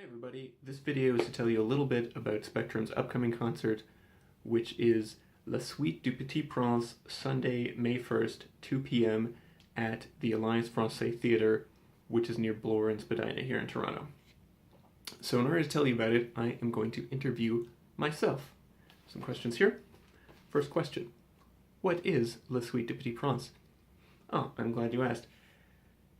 Hi everybody, this video is to tell you a little bit about Spectrum's upcoming concert, which is La Suite Du Petit Prince, Sunday, May 1st, 2 p.m. at the Alliance Francaise Theatre, which is near Bloor and Spadina here in Toronto. So in order to tell you about it, I am going to interview myself. Some questions here. First question, what is La Suite Du Petit Prince? Oh, I'm glad you asked.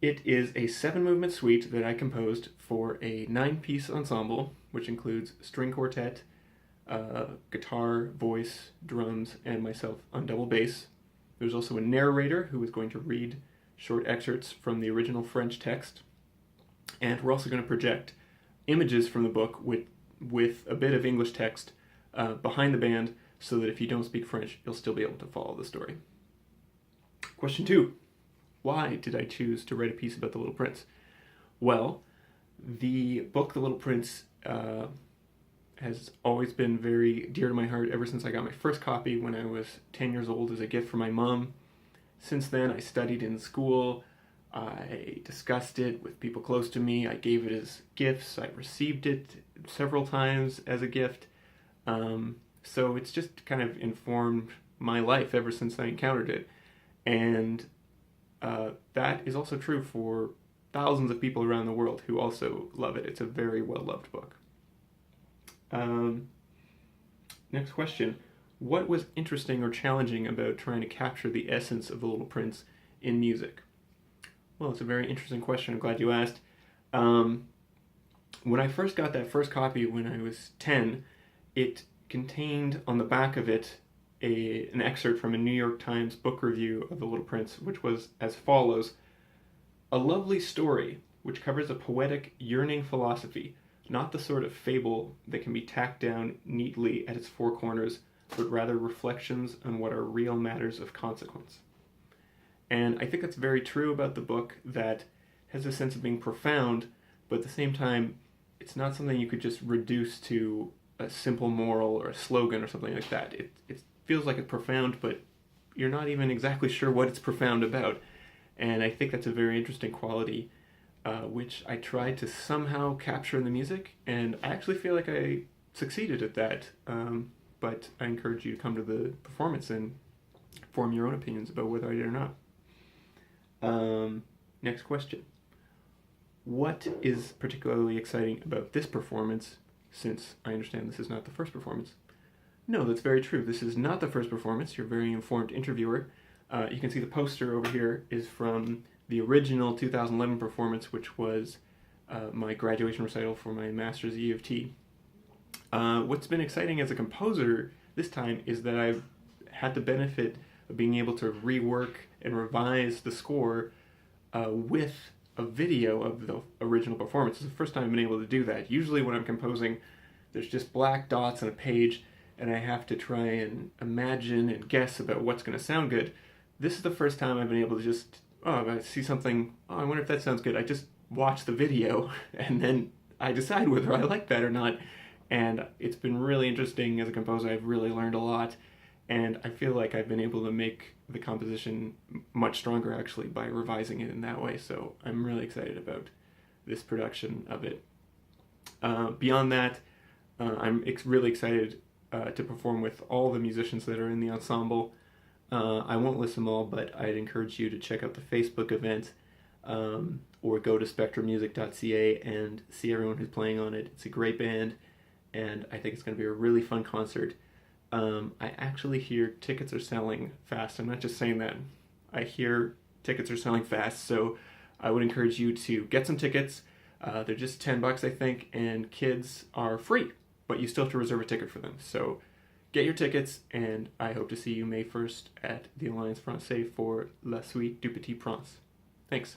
It is a 7-movement suite that I composed for a 9-piece ensemble, which includes string quartet, guitar, voice, drums, and myself on double bass. There's also a narrator who is going to read short excerpts from the original French text. And we're also going to project images from the book with a bit of English text behind the band so that if you don't speak French, you'll still be able to follow the story. Question 2. Why did I choose to write a piece about The Little Prince? Well, the book The Little Prince has always been very dear to my heart ever since I got my first copy when I was 10 years old as a gift from my mom. Since then, I studied in school, I discussed it with people close to me, I gave it as gifts, I received it several times as a gift. So it's just kind of informed my life ever since I encountered it. And that is also true for thousands of people around the world who also love it. It's a very well-loved book. Next question. What was interesting or challenging about trying to capture the essence of The Little Prince in music? Well, it's a very interesting question. I'm glad you asked. When I first got that first copy when I was 10, it contained on the back of it an excerpt from a New York Times book review of The Little Prince, which was as follows: "A lovely story which covers a poetic, yearning philosophy, not the sort of fable that can be tacked down neatly at its four corners, but rather reflections on what are real matters of consequence." And I think that's very true about the book, that has a sense of being profound, but at the same time, it's not something you could just reduce to a simple moral or a slogan or something like that. It feels like it's profound, but you're not even exactly sure what it's profound about. And I think that's a very interesting quality, which I tried to somehow capture in the music, and I actually feel like I succeeded at that. But I encourage you to come to the performance and form your own opinions about whether I did or not. Next question. What is particularly exciting about this performance, since I understand this is not the first performance? No, that's very true. This is not the first performance. You're a very informed interviewer. You can see the poster over here is from the original 2011 performance, which was my graduation recital for my master's at U of T. What's been exciting as a composer this time is that I've had the benefit of being able to rework and revise the score with a video of the original performance. It's the first time I've been able to do that. Usually when I'm composing, there's just black dots on a page, and I have to try and imagine and guess about what's going to sound good. This is the first time I've been able to just, I see something, I wonder if that sounds good. I just watch the video, and then I decide whether I like that or not. And it's been really interesting as a composer. I've really learned a lot, and I feel like I've been able to make the composition much stronger, actually, by revising it in that way. So I'm really excited about this production of it. Beyond that, I'm really excited to perform with all the musicians that are in the ensemble. I won't list them all, but I'd encourage you to check out the Facebook event or go to spectrummusic.ca and see everyone who's playing on it. It's a great band, and I think it's going to be a really fun concert. I actually hear tickets are selling fast. I'm not just saying that. I hear tickets are selling fast, so I would encourage you to get some tickets. They're just $10, I think, and kids are free, but you still have to reserve a ticket for them. So get your tickets, and I hope to see you May 1st at the Alliance Francaise for La Suite Du Petit Prince. Thanks.